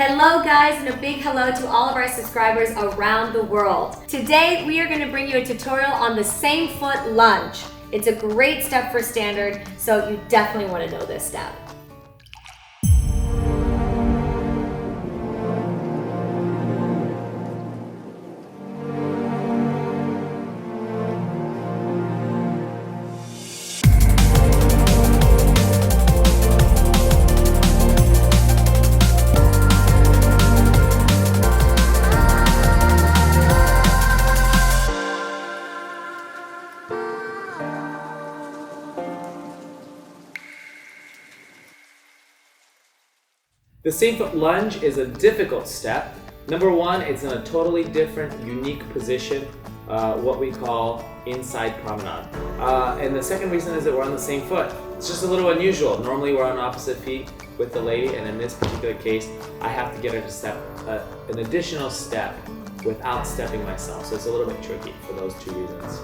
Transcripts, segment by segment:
Hello guys, and a big hello to all of our subscribers around the world. Today we are going to bring you a tutorial on the Same Foot Lunge. It's a great step for standard, so you definitely want to know this step. The Same Foot Lunge is a difficult step. Number one, it's in a totally different, unique position, what we call inside promenade. And the second reason is that we're on the same foot. It's just a little unusual. Normally we're on opposite feet with the lady, and in this particular case, I have to get her to step an additional step without stepping myself. So it's a little bit tricky for those two reasons.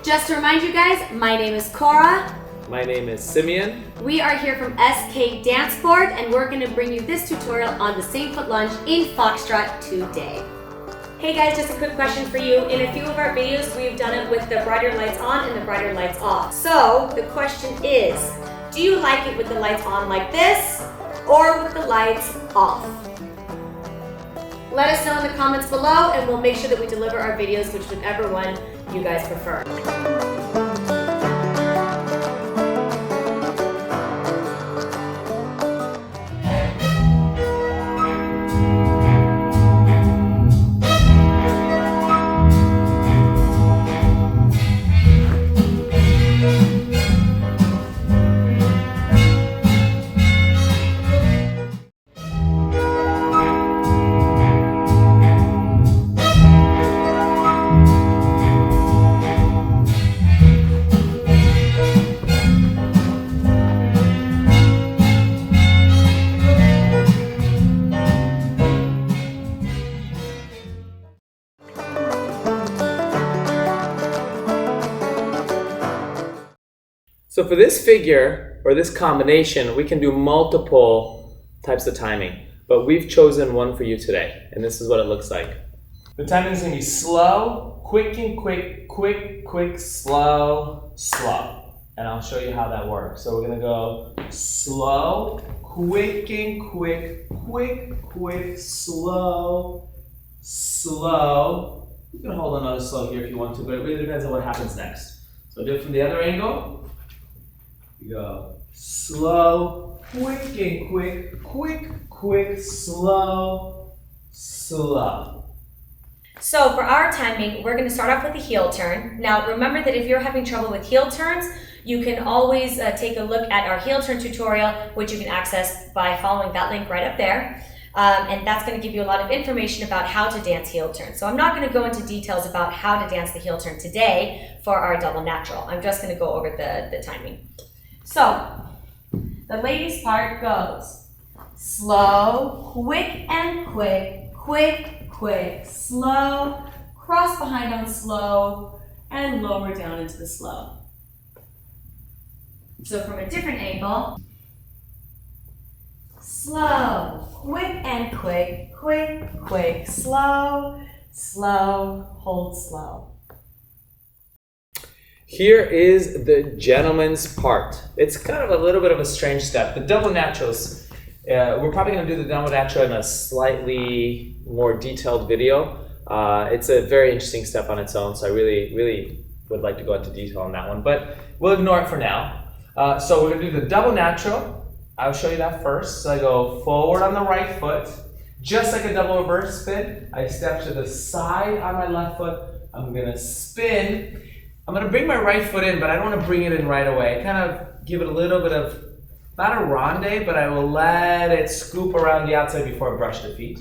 Just to remind you guys, my name is Kora. My name is Simeon. We are here from SK Dancesport, and we're going to bring you this tutorial on the Same Foot Lunge in Foxtrot today. Hey guys, just a quick question for you. In a few of our videos, we've done it with the brighter lights on and the brighter lights off. So the question is, do you like it with the lights on like this or with the lights off? Let us know in the comments below, and we'll make sure that we deliver our videos whichever one you guys prefer. So for this figure, or this combination, we can do multiple types of timing, but we've chosen one for you today, and this is what it looks like. The timing is going to be slow, quick and quick, quick, quick, slow, slow. And I'll show you how that works. So we're going to go slow, quick and quick, quick, quick, slow, slow. You can hold another slow here if you want to, but it really depends on what happens next. So do it from the other angle. You go slow, quick and quick, quick, quick, slow, slow. So for our timing, we're going to start off with a heel turn. Now remember that if you're having trouble with heel turns, you can always take a look at our heel turn tutorial, which you can access by following that link right up there. And that's going to give you a lot of information about how to dance heel turn. So I'm not going to go into details about how to dance the heel turn today for our double natural. I'm just going to go over the timing. So the ladies part goes slow, quick and quick, quick, quick, slow, cross behind on slow, and lower down into the slow. So from a different angle, slow, quick and quick, quick, quick, slow, slow, hold slow. Here is the gentleman's part. It's kind of a little bit of a strange step. The double naturals, we're probably going to do the double natural in a slightly more detailed video. It's a very interesting step on its own, so I really would like to go into detail on that one, but we'll ignore it for now. So we're going to do the double natural. I'll show you that first. So I go forward on the right foot, just like a double reverse spin. I step to the side on my left foot. I'm going to spin. I'm going to bring my right foot in, but I don't want to bring it in right away. Kind of give it a little bit of, not a ronde, but I will let it scoop around the outside before I brush the feet.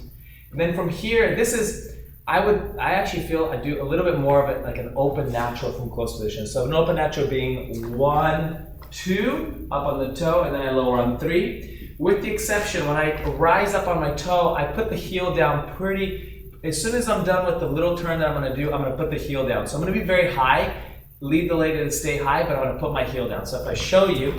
And then from here, this is, I actually feel I do a little bit more of it like an open natural from close position. So an open natural being 1, 2, up on the toe, and then I lower on 3. With the exception, when I rise up on my toe, I put the heel down pretty, as soon as I'm done with the little turn that I'm going to do, I'm going to put the heel down. So I'm going to be very high, lead the lady to stay high, but I'm going to put my heel down. So if I show you,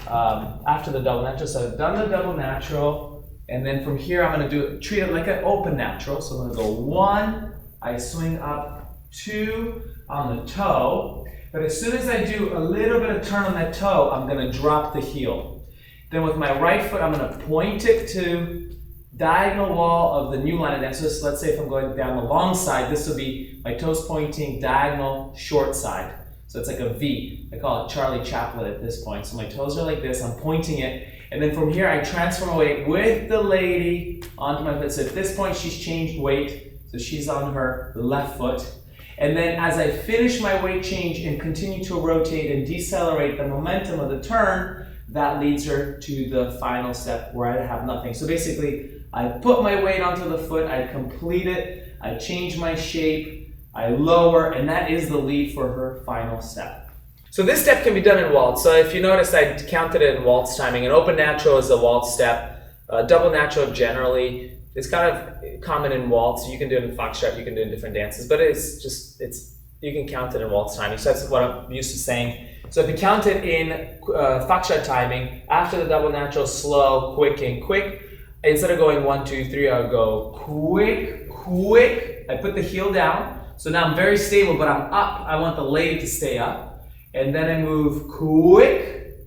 after the double natural, so I've done the double natural, And then from here, I'm gonna treat it like an open natural. So I'm gonna go 1, I swing up, 2 on the toe. But as soon as I do a little bit of turn on that toe, I'm gonna drop the heel. Then with my right foot, I'm gonna point it to diagonal wall of the new line of dance. So let's say if I'm going down the long side, this will be my toes pointing diagonal short side. So it's like a V. I call it Charlie Chaplin at this point. So my toes are like this, I'm pointing it. And then from here, I transfer my weight with the lady onto my foot. So at this point, she's changed weight. So she's on her left foot. And then as I finish my weight change and continue to rotate and decelerate the momentum of the turn, that leads her to the final step where I have nothing. So basically, I put my weight onto the foot, I complete it, I change my shape, I lower, and that is the lead for her final step. So this step can be done in waltz. So if you notice, I counted it in waltz timing. An open natural is a waltz step. Double natural generally is kind of common in waltz. You can do it in Foxtrot, you can do it in different dances, but you can count it in waltz timing. So that's what I'm used to saying. So if you count it in Foxtrot timing, after the double natural, slow, quick, and quick, instead of going 1, 2, 3, I'll go quick, quick. I put the heel down. So now I'm very stable, but I'm up. I want the lady to stay up. And then I move quick.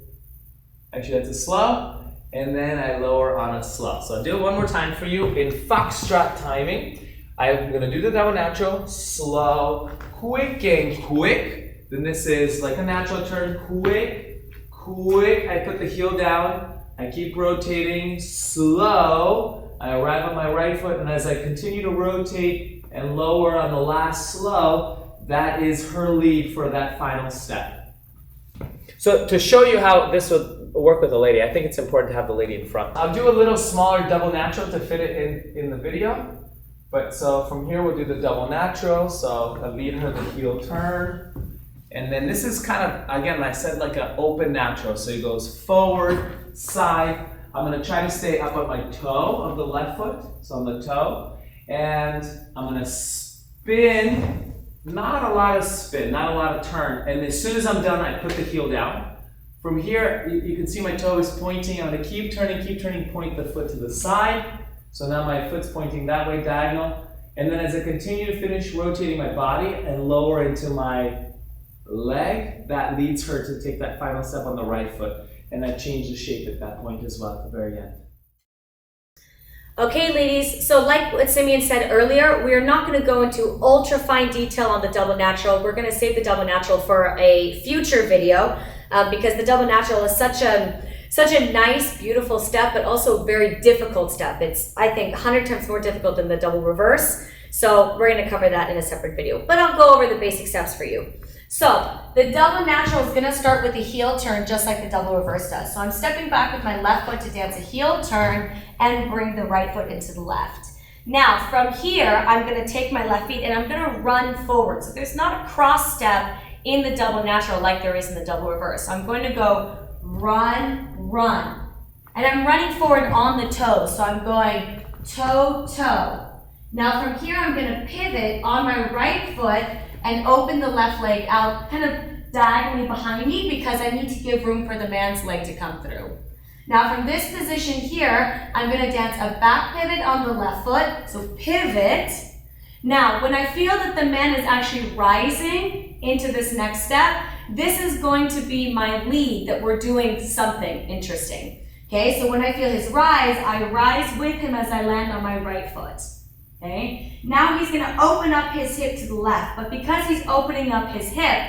Actually, that's a slow. And then I lower on a slow. So I'll do it one more time for you in Foxtrot timing. I'm gonna do the double natural, slow, quick, and quick. Then this is like a natural turn, quick, quick. I put the heel down. I keep rotating, slow. I arrive on my right foot, and as I continue to rotate and lower on the last slow, that is her lead for that final step. So to show you how this would work with a lady, I think it's important to have the lady in front. I'll do a little smaller double natural to fit it in the video. But so from here we'll do the double natural. So I lead her the heel turn. And then this is kind of, again, I said like an open natural. So it goes forward, side. I'm gonna try to stay up on my toe of the left foot. So on the toe. And I'm gonna spin. Not a lot of spin, not a lot of turn. And as soon as I'm done, I put the heel down. From here, you can see my toe is pointing. I'm gonna keep turning, point the foot to the side. So now my foot's pointing that way, diagonal. And then as I continue to finish rotating my body and lower into my leg, that leads her to take that final step on the right foot. And I change the shape at that point as well at the very end. Okay, ladies, so like what Simeon said earlier, we're not going to go into ultra fine detail on the double natural. We're going to save the double natural for a future video because the double natural is such a nice, beautiful step, but also a very difficult step. It's, I think, 100 times more difficult than the double reverse. So we're going to cover that in a separate video, but I'll go over the basic steps for you. So the double natural is going to start with a heel turn just like the double reverse does. So I'm stepping back with my left foot to dance a heel turn and bring the right foot into the left. Now from here, I'm going to take my left feet and I'm going to run forward. So there's not a cross step in the double natural like there is in the double reverse. I'm going to go run, run. And I'm running forward on the toes. So I'm going toe, toe. Now from here, I'm going to pivot on my right foot and open the left leg out kind of diagonally behind me because I need to give room for the man's leg to come through. Now from this position here, I'm going to dance a back pivot on the left foot, so pivot. Now when I feel that the man is actually rising into this next step, this is going to be my lead that we're doing something interesting. Okay, so when I feel his rise, I rise with him as I land on my right foot. Okay, now he's going to open up his hip to the left, but because he's opening up his hip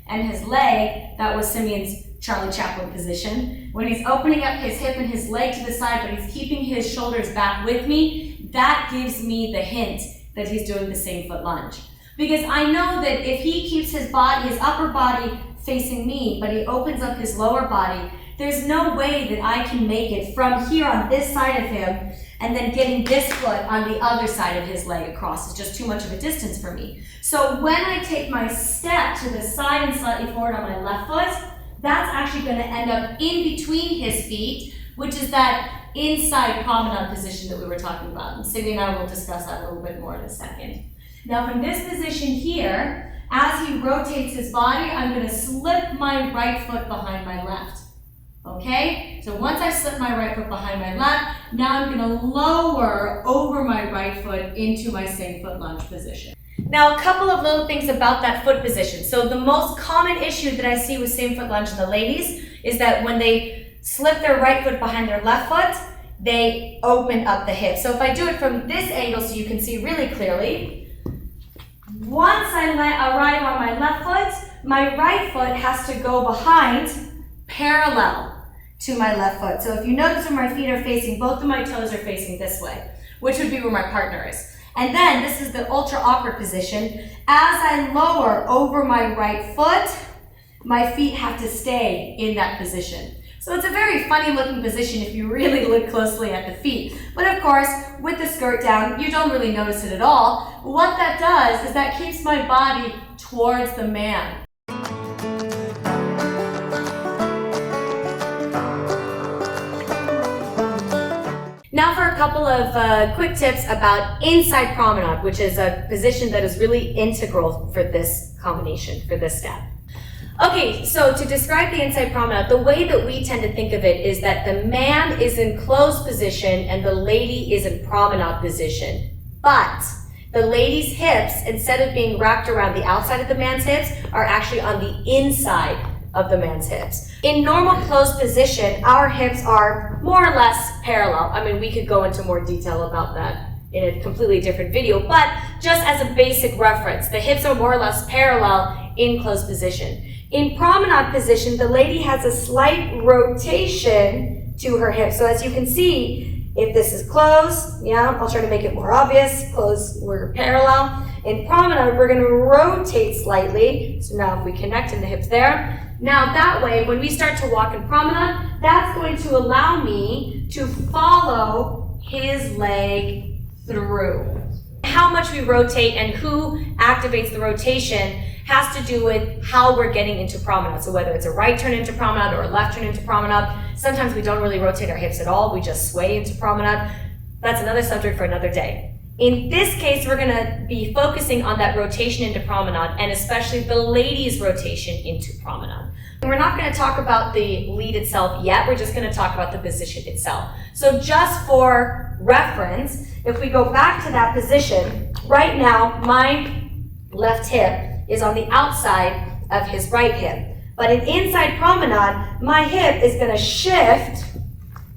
and his leg, that was Simeon's Charlie Chaplin position. When he's opening up his hip and his leg to the side, but he's keeping his shoulders back with me, that gives me the hint that he's doing the same foot lunge. Because I know that if he keeps his body, his upper body facing me, but he opens up his lower body, there's no way that I can make it from here on this side of him and then getting this foot on the other side of his leg across. It's just too much of a distance for me. So when I take my step to the side and slightly forward on my left foot, that's actually going to end up in between his feet, which is that inside promenade position that we were talking about. And Simeon and I will discuss that a little bit more in a second. Now from this position here, as he rotates his body, I'm going to slip my right foot behind my left. Okay? So once I slip my right foot behind my left, Now I'm gonna lower over my right foot into my same foot lunge position. Now, a couple of little things about that foot position. So the most common issue that I see with same foot lunge in the ladies is that when they slip their right foot behind their left foot, they open up the hip. So if I do it from this angle so you can see really clearly, once I arrive on my left foot, my right foot has to go behind parallel to my left foot. So if you notice where my feet are facing, both of my toes are facing this way, which would be where my partner is. And then this is the ultra awkward position. As I lower over my right foot, my feet have to stay in that position. So it's a very funny looking position if you really look closely at the feet. But of course, with the skirt down, you don't really notice it at all. What that does is that keeps my body towards the man. Now for a couple of quick tips about inside promenade, which is a position that is really integral for this combination, for this step. Okay, so to describe the inside promenade, the way that we tend to think of it is that the man is in closed position and the lady is in promenade position. But the lady's hips, instead of being wrapped around the outside of the man's hips, are actually on the inside of the man's hips. In normal closed position, our hips are more or less parallel. I mean, we could go into more detail about that in a completely different video, but just as a basic reference, the hips are more or less parallel in closed position. In promenade position, the lady has a slight rotation to her hips. So as you can see, if this is closed, yeah, I'll try to make it more obvious. Closed, we're parallel. In promenade, we're going to rotate slightly. So now if we connect in the hips there, now that way, when we start to walk in promenade, that's going to allow me to follow his leg through. How much we rotate and who activates the rotation has to do with how we're getting into promenade. So whether it's a right turn into promenade or a left turn into promenade, sometimes we don't really rotate our hips at all. We just sway into promenade. That's another subject for another day. In this case, we're gonna be focusing on that rotation into promenade and especially the ladies' rotation into promenade. We're not gonna talk about the lead itself yet, we're just gonna talk about the position itself. So just for reference, if we go back to that position, right now, my left hip is on the outside of his right hip. But in inside promenade, my hip is gonna shift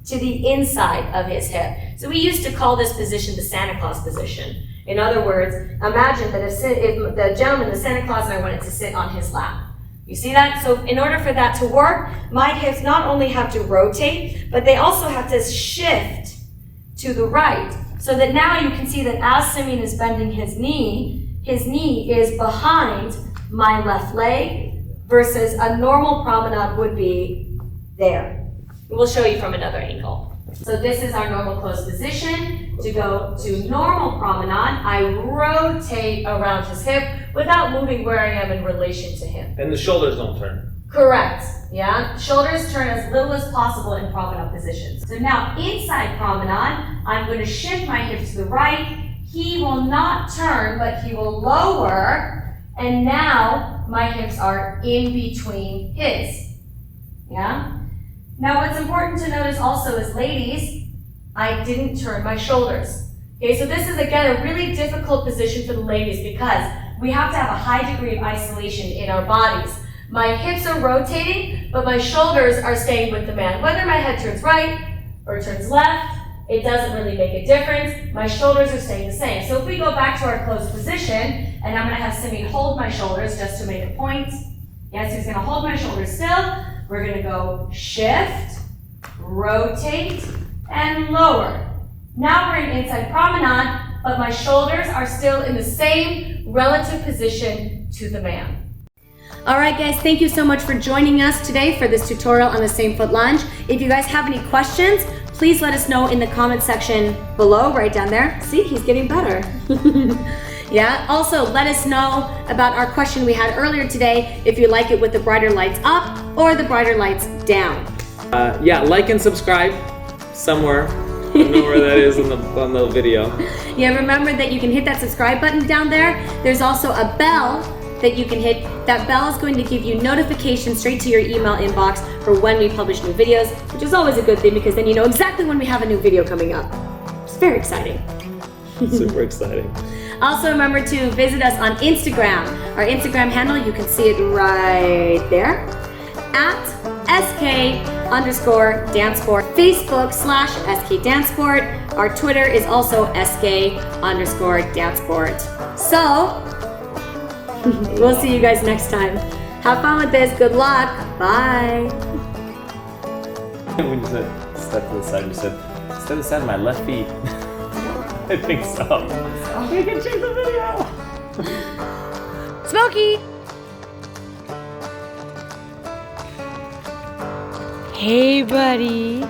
to the inside of his hip. So we used to call this position the Santa Claus position. In other words, imagine that if the gentleman, the Santa Claus, and I wanted to sit on his lap. You see that? So in order for that to work, my hips not only have to rotate, but they also have to shift to the right. So that now you can see that as Simeon is bending his knee is behind my left leg versus a normal promenade would be there. We'll show you from another angle. So this is our normal closed position. To go to normal promenade, I rotate around his hip without moving where I am in relation to him. And the shoulders don't turn. Correct, yeah. Shoulders turn as little as possible in promenade positions. So now inside promenade, I'm going to shift my hips to the right. He will not turn, but he will lower. And now my hips are in between his, yeah. Now what's important to notice also is ladies, I didn't turn my shoulders. Okay, so this is again a really difficult position for the ladies because we have to have a high degree of isolation in our bodies. My hips are rotating, but my shoulders are staying with the man. Whether my head turns right or turns left, it doesn't really make a difference. My shoulders are staying the same. So if we go back to our closed position, and I'm gonna have Simeon hold my shoulders just to make a point. Yes, he's gonna hold my shoulders still. We're gonna go shift, rotate, and lower. Now we're in inside promenade, but my shoulders are still in the same relative position to the man. All right, guys, thank you so much for joining us today for this tutorial on the same foot lunge. If you guys have any questions, please let us know in the comment section below, right down there. See, he's getting better. Yeah, also let us know about our question we had earlier today, if you like it with the brighter lights up or the brighter lights down. Yeah, like and subscribe somewhere. I don't know where that is on the video. Yeah, remember that you can hit that subscribe button down there. There's also a bell that you can hit. That bell is going to give you notifications straight to your email inbox for when we publish new videos, which is always a good thing because then you know exactly when we have a new video coming up. It's very exciting. Super exciting. Also remember to visit us on Instagram. Our Instagram handle, you can see it right there, at @SK_Dancesport, Facebook/SK Dancesport. Our Twitter is also SK_Dancesport. So, we'll see you guys next time. Have fun with this. Good luck. Bye. When you said step to the side, you said step to the side of my left feet. I think so. We can check the video. Smokey! Hey, buddy.